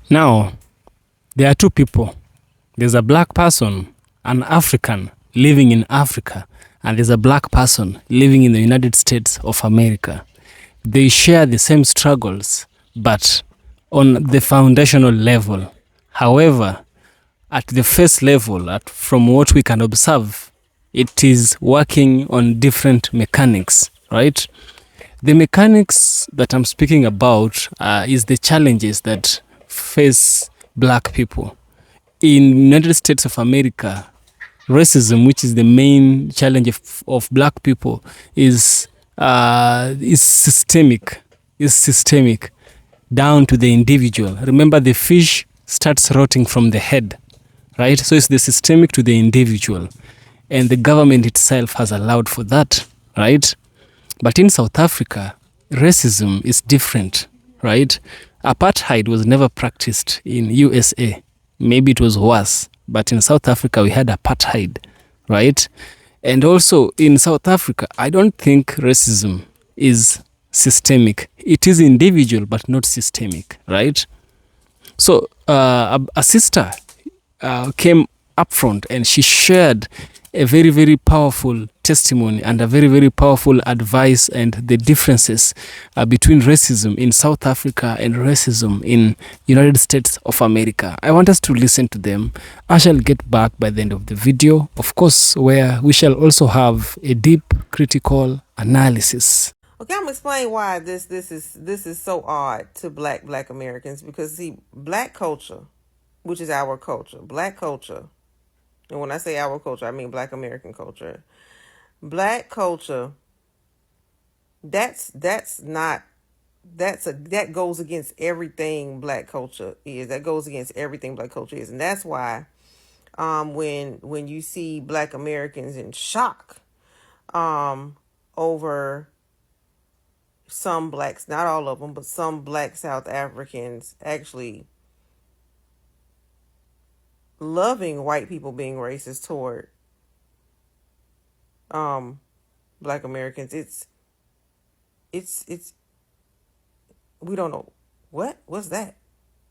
Now, there are two people. There's a black person, an African living in Africa, and there's a black person living in the United States of America. They share the same struggles, but on the foundational level. However, at the first level, from what we can observe, it is working on different mechanics, right? The mechanics that I'm speaking about is the challenges that face black people. In United States of America, racism, which is the main challenge of black people, is systemic. Is systemic down to the individual. Remember, the fish starts rotting from the head, right? So it's the systemic to the individual, and the government itself has allowed for that, right? But in South Africa, racism is different, right? Apartheid was never practiced in USA. Maybe it was worse, but in South Africa we had apartheid, right? And also in South Africa, I don't think racism is systemic. It is individual, but not systemic, right? So a sister came up front and she shared a very, very powerful testimony and a very, very powerful advice and the differences between racism in South Africa and racism in United States of America. I want us to listen to them. I shall get back by the end of the video, of course, where we shall also have a deep critical analysis. Okay, I'm gonna explain why this is so odd to black Americans, because see, black culture, which is our culture, black culture, and when I say our culture, I mean black American culture. Black culture, that goes against everything black culture is. That goes against everything black culture is, and that's why when you see black Americans in shock over some blacks, not all of them, but some black South Africans actually loving white people being racist toward black Americans, it's we don't know what's that,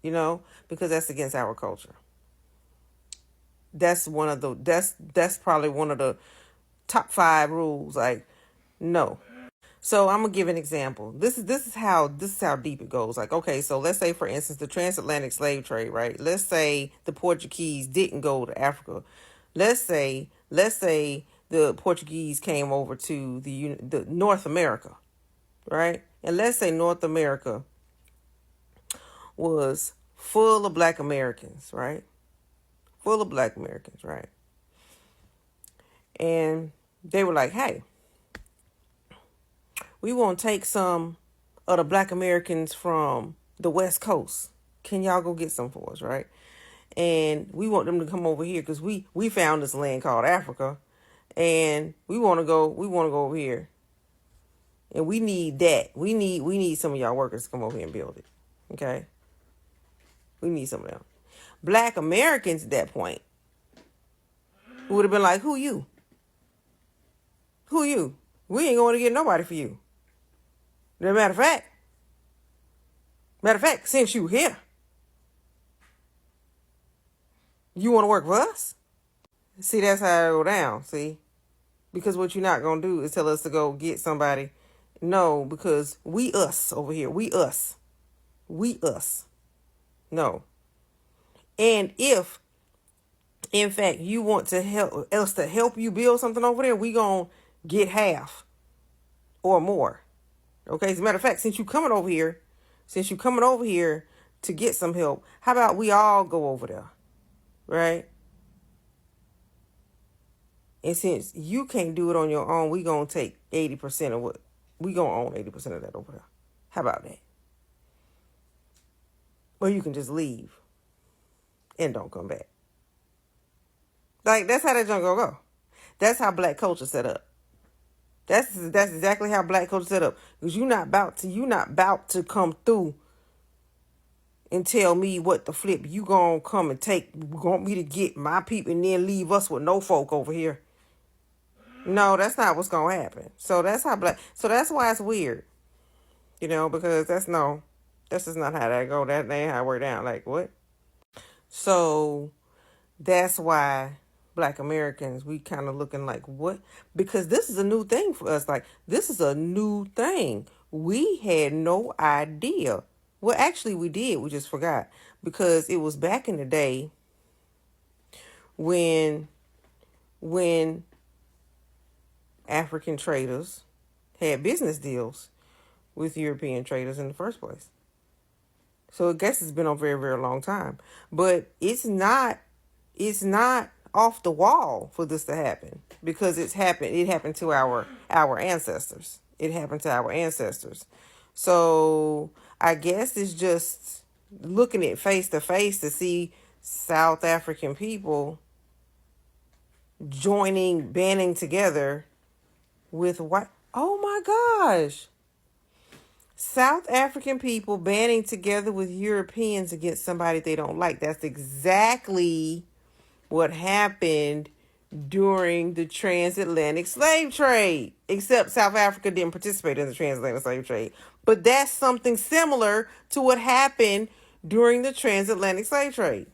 because that's against our culture. That's that's probably one of the top 5 rules. Like, no. So I'm gonna give an example. This is how deep it goes. Like, okay, so let's say, for instance, the transatlantic slave trade, right? Let's say the Portuguese didn't go to Africa. Let's say the Portuguese came over to the North America, right? And let's say North America was full of black Americans, right? Full of black Americans, right? And they were like, hey, we want to take some of the black Americans from the West Coast. Can y'all go get some for us, right? And we want them to come over here because we found this land called Africa, and we want to go over here, and we need that. We need some of y'all workers to come over here and build it. Okay, we need some of them. Black Americans at that point would have been like, who you? Who you? We ain't going to get nobody for you. Matter of fact, since you here, you want to work for us? See, that's how it go down, see? Because what you're not going to do is tell us to go get somebody. No, because we us over here. We us. We us. No. And if, in fact, you want to help us to help you build something over there, we going to get half or more. Okay, as a matter of fact, since you coming over here to get some help, how about we all go over there, right? And since you can't do it on your own, we gonna take 80% of what we gonna own 80% of that over there. How about that? Or you can just leave and don't come back. Like, that's how that junk gonna go. That's how black culture set up. That's exactly how black culture set up. Because you're not about to come through and tell me what the flip. You gonna come and want me to get my people and then leave us with no folk over here. No, that's not what's gonna happen. So that's why it's weird. Because that's no. That's just not how that go. That ain't how it work down. Like, what? So that's why Black Americans, we kind of looking like, what? Because this is a new thing for us. Like, this is a new thing. We had no idea. Well, actually, we did. We just forgot. Because it was back in the day when African traders had business deals with European traders in the first place. So I guess it's been a very, very long time. But it's not off the wall for this to happen, because it happened to our ancestors. It happened to our ancestors. So I guess it's just looking at face to face to see South African people banding together with white. Oh my gosh. South African people banding together with Europeans against somebody they don't like. That's exactly what happened during the transatlantic slave trade. Except South Africa didn't participate in the transatlantic slave trade. But that's something similar to what happened during the transatlantic slave trade.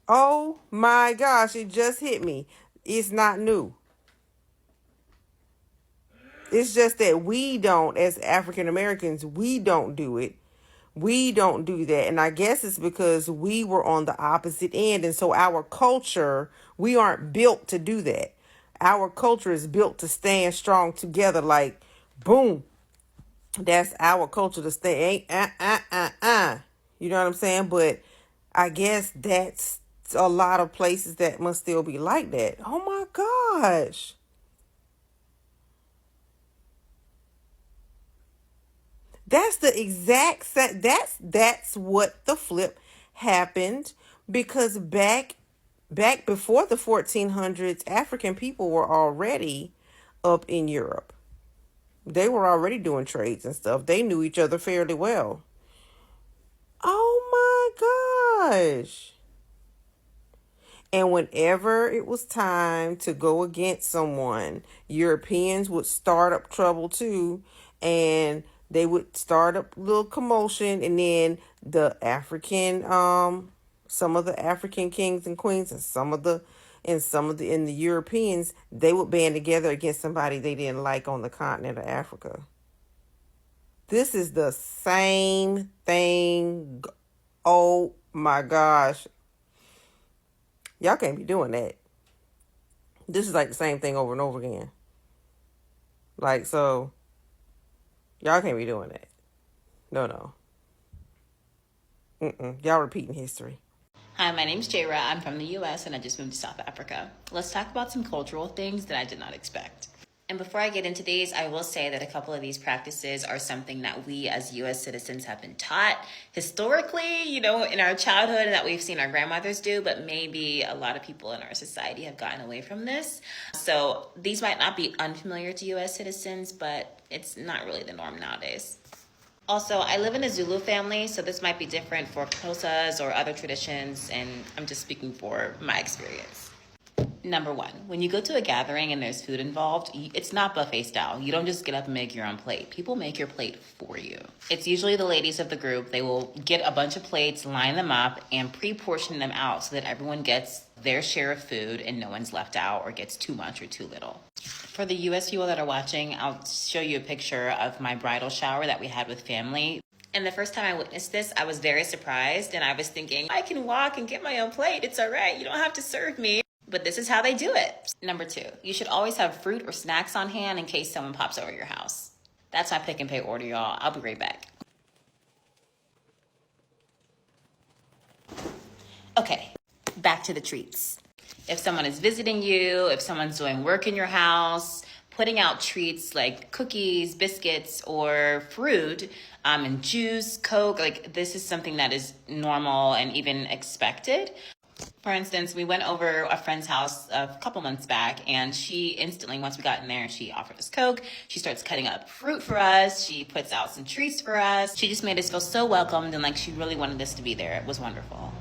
Oh my gosh, it just hit me. It's not new. It's just that we don't, as African Americans, we don't do it. We don't do that. And I guess it's because we were on the opposite end. And so our culture, we aren't built to do that. Our culture is built to stand strong together. Like, boom. That's our culture, to stay. You know what I'm saying? But I guess that's a lot of places that must still be like that. Oh my gosh. That's the exact that's what the flip happened, because back before the 1400s, African people were already up in Europe. They were already doing trades and stuff. They knew each other fairly well. Oh my gosh. And whenever it was time to go against someone, Europeans would start up trouble too, and they would start up a little commotion, and then the African, some of the African kings and queens, and some of the Europeans, they would band together against somebody they didn't like on the continent of Africa. This is the same thing. Oh my gosh. Y'all can't be doing that. This is like the same thing over and over again. Like, so y'all can't be doing that. No. Y'all repeating history. Hi, my name's Jayra. I'm from the US and I just moved to South Africa. Let's talk about some cultural things that I did not expect. And before I get into these, I will say that a couple of these practices are something that we as US citizens have been taught historically, in our childhood, and that we've seen our grandmothers do, but maybe a lot of people in our society have gotten away from this. So these might not be unfamiliar to US citizens, but it's not really the norm nowadays. Also, I live in a Zulu family, so this might be different for Xhosas or other traditions, and I'm just speaking for my experience. Number one, when you go to a gathering and there's food involved, it's not buffet style. You don't just get up and make your own plate. People make your plate for you. It's usually the ladies of the group. They will get a bunch of plates, line them up, and pre-portion them out so that everyone gets their share of food and no one's left out or gets too much or too little. For the US people that are watching, I'll show you a picture of my bridal shower that we had with family. And the first time I witnessed this, I was very surprised, and I was thinking, I can walk and get my own plate. It's all right. You don't have to serve me. But this is how they do it. Number two, you should always have fruit or snacks on hand in case someone pops over your house. That's my pick and pay order, y'all. I'll be right back. Okay, back to the treats. If someone is visiting you, if someone's doing work in your house, putting out treats like cookies, biscuits, or fruit, and juice, Coke, like this is something that is normal and even expected. For instance, we went over a friend's house a couple months back, and she instantly, once we got in there, she offered us Coke. She starts cutting up fruit for us. She puts out some treats for us. She just made us feel so welcomed, and like she really wanted us to be there. It was wonderful.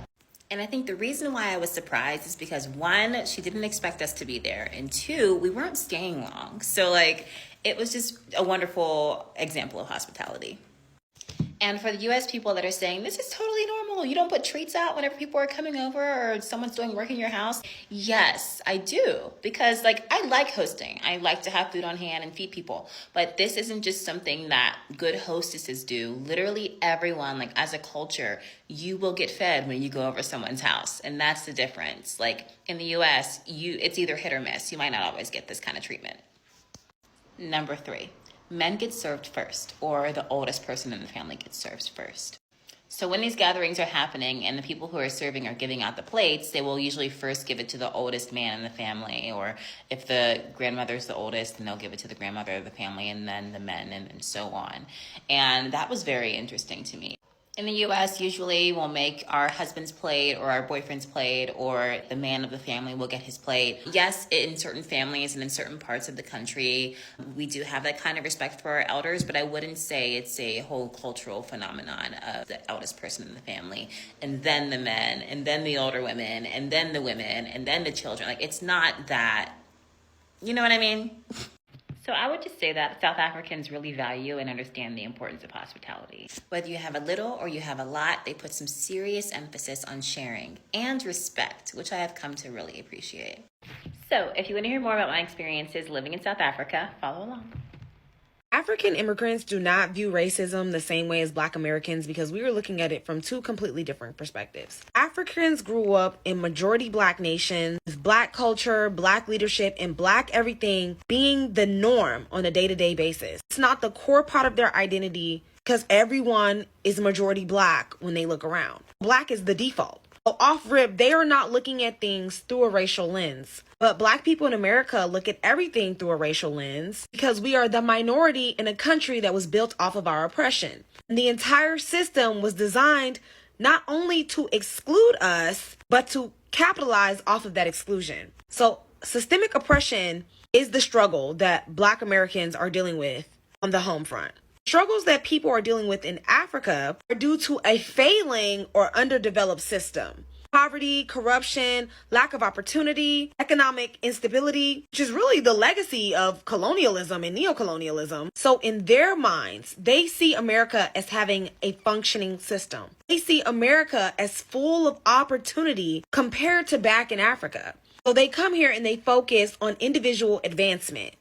And I think the reason why I was surprised is because one, she didn't expect us to be there, and two, we weren't staying long. So like, It was just a wonderful example of hospitality. And for the US people that are saying, this is totally normal, you don't put treats out whenever people are coming over or someone's doing work in your house. Yes, I do. Because I like hosting. I like to have food on hand and feed people. But this isn't just something that good hostesses do. Literally everyone, as a culture, you will get fed when you go over someone's house. And that's the difference. In the US, it's either hit or miss. You might not always get this kind of treatment. Number 3. Men get served first, or the oldest person in the family gets served first. So when these gatherings are happening and the people who are serving are giving out the plates, they will usually first give it to the oldest man in the family, or if the grandmother's the oldest, then they'll give it to the grandmother of the family, and then the men, and so on. And that was very interesting to me. In the US, usually we'll make our husband's plate or our boyfriend's plate, or the man of the family will get his plate. Yes, in certain families and in certain parts of the country, we do have that kind of respect for our elders, but I wouldn't say it's a whole cultural phenomenon of the eldest person in the family, and then the men, and then the older women, and then the women, and then the children. It's not that, you know what I mean? So I would just say that South Africans really value and understand the importance of hospitality. Whether you have a little or you have a lot, they put some serious emphasis on sharing and respect, which I have come to really appreciate. So if you want to hear more about my experiences living in South Africa, follow along. African immigrants do not view racism the same way as Black Americans because we were looking at it from two completely different perspectives. Africans grew up in majority Black nations, with Black culture, Black leadership, and Black everything being the norm on a day-to-day basis. It's not the core part of their identity because everyone is majority Black when they look around. Black is the default. So off rip, they are not looking at things through a racial lens. But Black people in America look at everything through a racial lens because we are the minority in a country that was built off of our oppression. And the entire system was designed not only to exclude us, but to capitalize off of that exclusion. So systemic oppression is the struggle that Black Americans are dealing with on the home front. Struggles that people are dealing with in Africa are due to a failing or underdeveloped system. Poverty, corruption, lack of opportunity, economic instability, which is really the legacy of colonialism and neocolonialism. So in their minds, they see America as having a functioning system. They see America as full of opportunity compared to back in Africa. So they come here and they focus on individual advancement,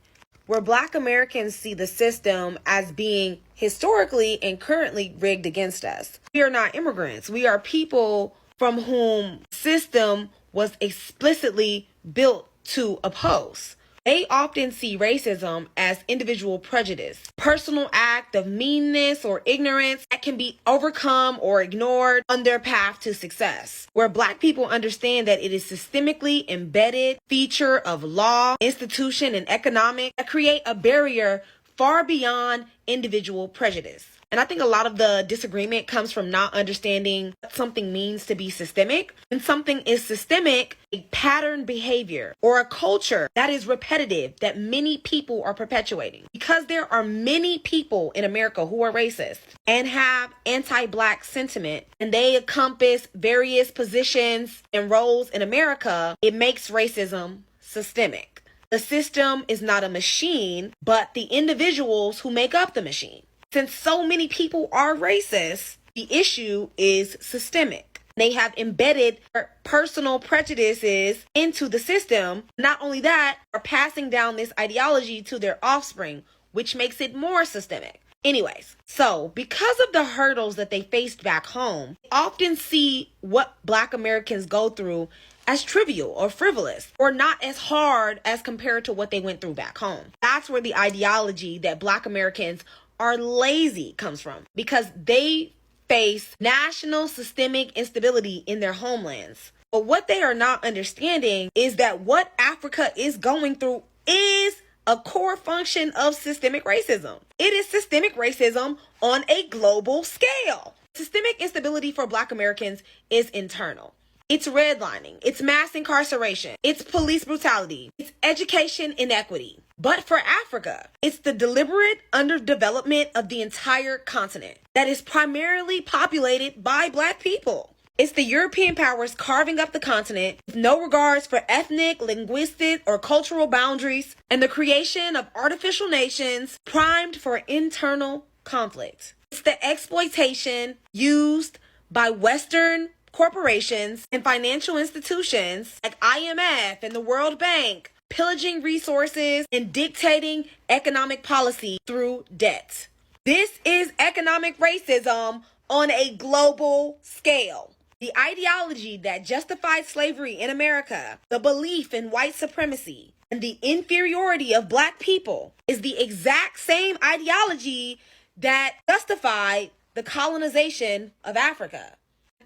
where Black Americans see the system as being historically and currently rigged against us. We are not immigrants. We are people from whom the system was explicitly built to oppose. They often see racism as individual prejudice, personal act of meanness or ignorance that can be overcome or ignored on their path to success. Where Black people understand that it is systemically embedded feature of law, institution, and economic that create a barrier far beyond individual prejudice. And I think a lot of the disagreement comes from not understanding what something means to be systemic. When something is systemic, a pattern behavior or a culture that is repetitive that many people are perpetuating. Because there are many people in America who are racist and have anti-Black sentiment, and they encompass various positions and roles in America, it makes racism systemic. The system is not a machine, but the individuals who make up the machine. Since so many people are racist, the issue is systemic. They have embedded their personal prejudices into the system. Not only that, are passing down this ideology to their offspring, which makes it more systemic. Anyways, so because of the hurdles that they faced back home, they often see what Black Americans go through as trivial or frivolous, or not as hard as compared to what they went through back home. That's where the ideology that Black Americans are lazy comes from, because they face national systemic instability in their homelands. But what they are not understanding is that what Africa is going through is a core function of systemic racism. It is systemic racism on a global scale. Systemic instability for Black Americans is internal. It's redlining, it's mass incarceration, it's police brutality, it's education inequity. But for Africa, it's the deliberate underdevelopment of the entire continent that is primarily populated by Black people. It's the European powers carving up the continent with no regards for ethnic, linguistic, or cultural boundaries, and the creation of artificial nations primed for internal conflict. It's the exploitation used by Western corporations and financial institutions like IMF and the World Bank, pillaging resources and dictating economic policy through debt. This is economic racism on a global scale. The ideology that justified slavery in America, the belief in white supremacy, and the inferiority of black people is the exact same ideology that justified the colonization of Africa.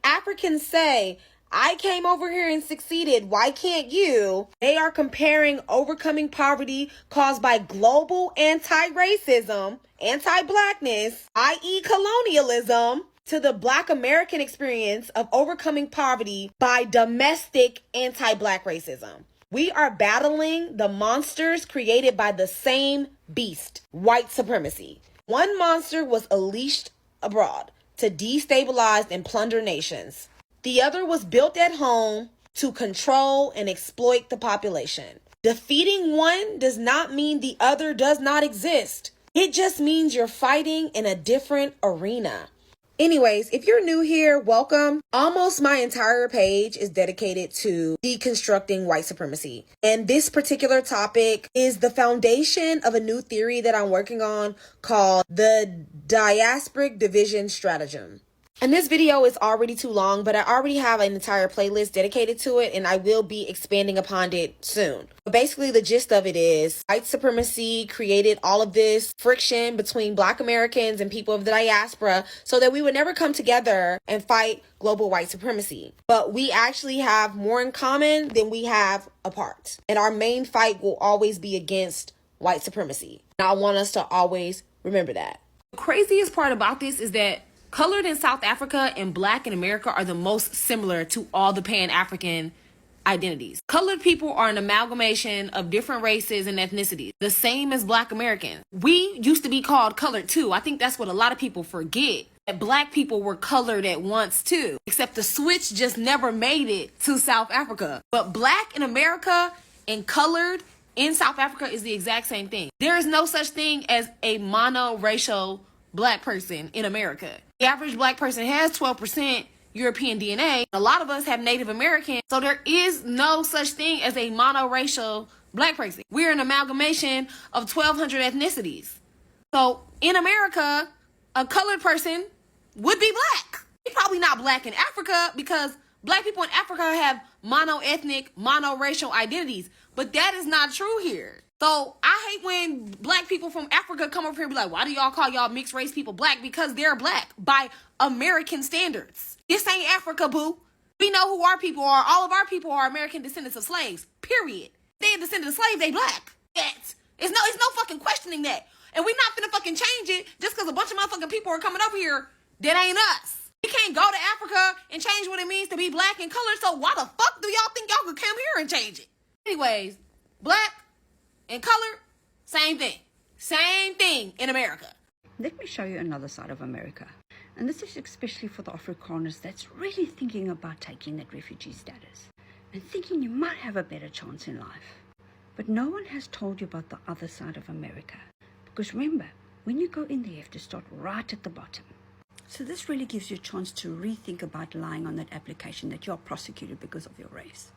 Africans say, I came over here and succeeded, why can't you? They are comparing overcoming poverty caused by global anti-racism, anti-blackness, i.e. colonialism, to the Black American experience of overcoming poverty by domestic anti-Black racism. We are battling the monsters created by the same beast, white supremacy. One monster was unleashed abroad to destabilize and plunder nations. The other was built at home to control and exploit the population. Defeating one does not mean the other does not exist. It just means you're fighting in a different arena. Anyways, if you're new here, welcome. Almost my entire page is dedicated to deconstructing white supremacy. And this particular topic is the foundation of a new theory that I'm working on called the diasporic division stratagem. And this video is already too long, but I already have an entire playlist dedicated to it, and I will be expanding upon it soon. But basically, the gist of it is white supremacy created all of this friction between Black Americans and people of the diaspora so that we would never come together and fight global white supremacy. But we actually have more in common than we have apart. And our main fight will always be against white supremacy. And I want us to always remember that. The craziest part about this is that colored in South Africa and Black in America are the most similar to all the Pan-African identities. Colored people are an amalgamation of different races and ethnicities, the same as Black Americans. We used to be called colored too. I think that's what a lot of people forget, that Black people were colored at once too, except the switch just never made it to South Africa. But Black in America and colored in South Africa is the exact same thing. There is no such thing as a monoracial Black person in America. The average Black person has 12% European DNA. A lot of us have Native American, so there is no such thing as a monoracial Black person. We're an amalgamation of 1,200 ethnicities. So in America, a colored person would be Black. He's probably not Black in Africa because Black people in Africa have mono-ethnic, monoracial identities, but that is not true here. So I hate when Black people from Africa come over here and be like, why do y'all call y'all mixed race people Black? Because they're Black by American standards. This ain't Africa, boo. We know who our people are. All of our people are American descendants of slaves, period. They are descendants of slaves, they Black. It's no fucking questioning that. And we not finna fucking change it just because a bunch of motherfucking people are coming over here that ain't us. We can't go to Africa and change what it means to be Black and colored, so why the fuck do y'all think y'all could come here and change it? Anyways, Black and color, same thing. Same thing in America. Let me show you another side of America. And this is especially for the Afrikaners that's really thinking about taking that refugee status and thinking you might have a better chance in life. But no one has told you about the other side of America. Because remember, when you go in there, you have to start right at the bottom. So this really gives you a chance to rethink about lying on that application that you are prosecuted because of your race.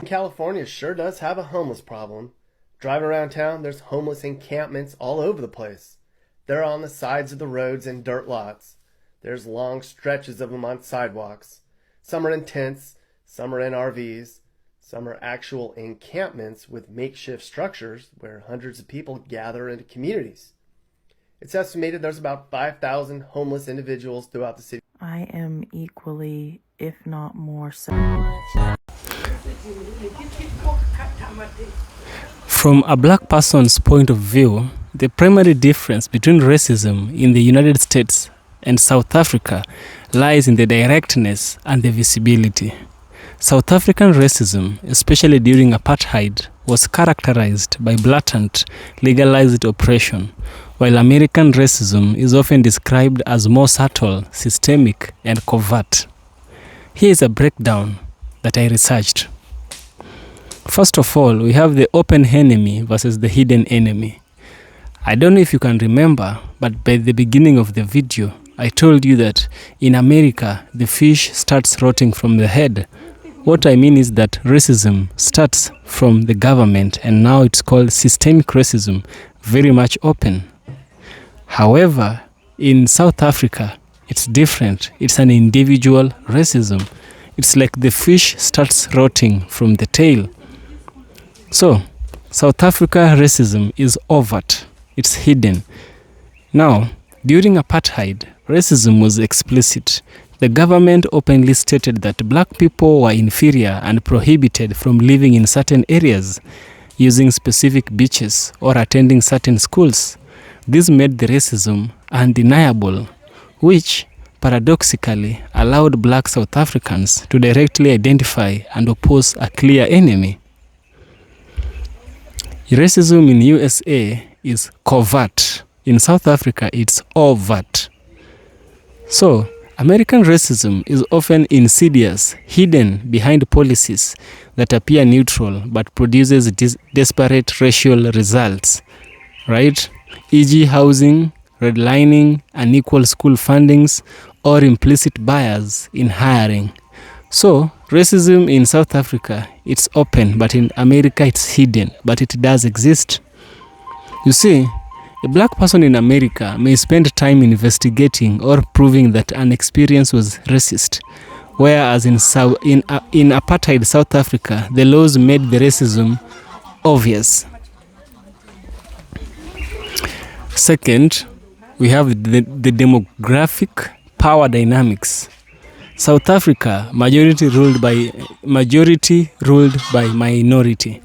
California sure does have a homeless problem. Driving around town, there's homeless encampments all over the place. They're on the sides of the roads and dirt lots. There's long stretches of them on sidewalks. Some are in tents, some are in RVs, some are actual encampments with makeshift structures where hundreds of people gather into communities. It's estimated there's about 5,000 homeless individuals throughout the city. I am equally, if not more so. From a Black person's point of view, the primary difference between racism in the United States and South Africa lies in the directness and the visibility. South African racism, especially during apartheid, was characterized by blatant, legalized oppression, while American racism is often described as more subtle, systemic, and covert. Here is a breakdown that I researched. First of all, we have the open enemy versus the hidden enemy. I don't know if you can remember, but by the beginning of the video, I told you that in America, the fish starts rotting from the head. What I mean is that racism starts from the government, and now it's called systemic racism, very much open. However, in South Africa, it's different. It's an individual racism. It's like the fish starts rotting from the tail. So, South Africa racism is overt. It's hidden. Now, during apartheid, racism was explicit. The government openly stated that black people were inferior and prohibited from living in certain areas, using specific beaches, or attending certain schools. This made the racism undeniable, which paradoxically allowed black South Africans to directly identify and oppose a clear enemy. Racism in USA is covert. In South Africa, it's overt. So, American racism is often insidious, hidden behind policies that appear neutral but produces disparate racial results, right? E.g. housing, redlining, unequal school fundings, or implicit bias in hiring. So, racism in South Africa, it's open, but in America it's hidden, but it does exist. You see, a black person in America may spend time investigating or proving that an experience was racist, whereas in apartheid South Africa, the laws made the racism obvious. Second, we have the demographic power dynamics. South Africa, majority ruled by minority.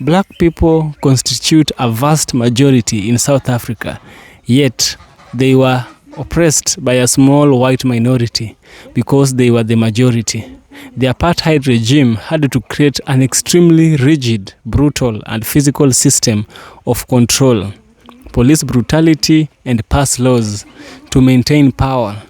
Black people constitute a vast majority in South Africa, yet they were oppressed by a small white minority because they were the majority. The apartheid regime had to create an extremely rigid, brutal, and physical system of control, police brutality, and pass laws to maintain power.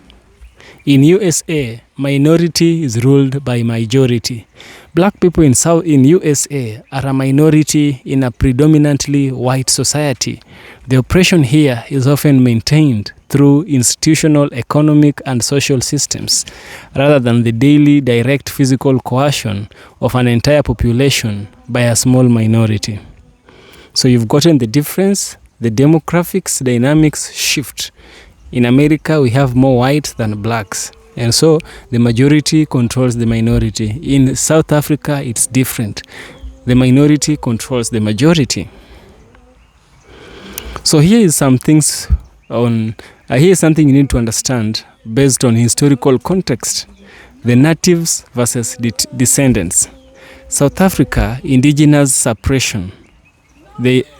In USA, minority is ruled by majority. Black people in USA are a minority in a predominantly white society. The oppression here is often maintained through institutional, economic, and social systems, rather than the daily, direct physical coercion of an entire population by a small minority. So you've gotten the difference. The demographics dynamics shift. In America, we have more whites than blacks, and so the majority controls the minority. In South Africa, it's different. The minority controls the majority. So here is some things here is something you need to understand based on historical context. The natives versus descendants. South Africa, indigenous suppression.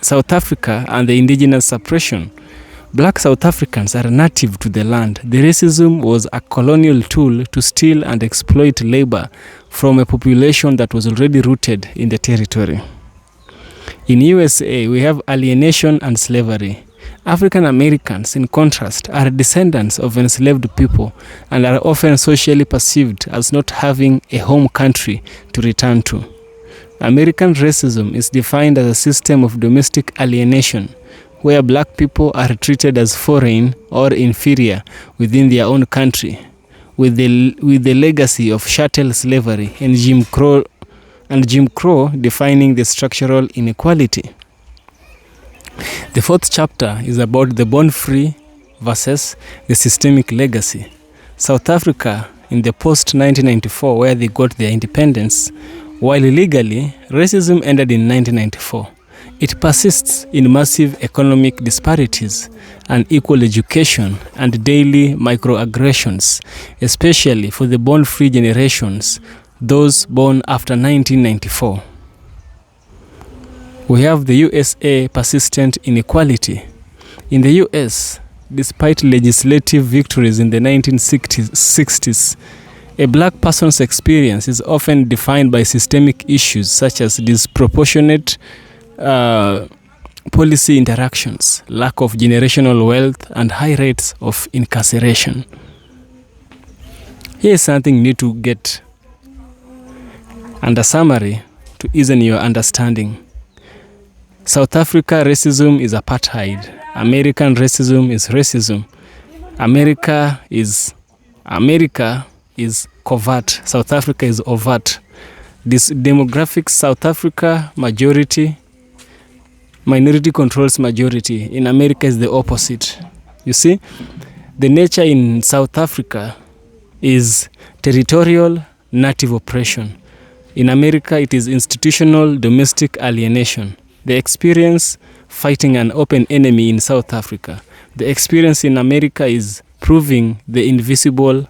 South Africa and the indigenous suppression. Black South Africans are native to the land. The racism was a colonial tool to steal and exploit labor from a population that was already rooted in the territory. In USA, we have alienation and slavery. African Americans, in contrast, are descendants of enslaved people and are often socially perceived as not having a home country to return to. American racism is defined as a system of domestic alienation, where black people are treated as foreign or inferior within their own country, with the legacy of chattel slavery and Jim Crow defining the structural inequality. The fourth chapter is about the born free versus the systemic legacy. South Africa, in the post-1994, where they got their independence, while legally, racism ended in 1994. It persists in massive economic disparities, unequal education, and daily microaggressions, especially for the born-free generations, those born after 1994. We have the USA persistent inequality. In the US, despite legislative victories in the 1960s, A black person's experience is often defined by systemic issues such as disproportionate policy interactions, lack of generational wealth, and high rates of incarceration. Here is something you need to get under summary to ease in your understanding. South Africa racism is apartheid. American racism is racism. America is covert. South Africa is overt. This demographics, South Africa minority controls majority. In America is the opposite. You see, the nature in South Africa is territorial native oppression. In America, it is institutional domestic alienation. The experience fighting an open enemy in South Africa. The experience in America is proving the invisible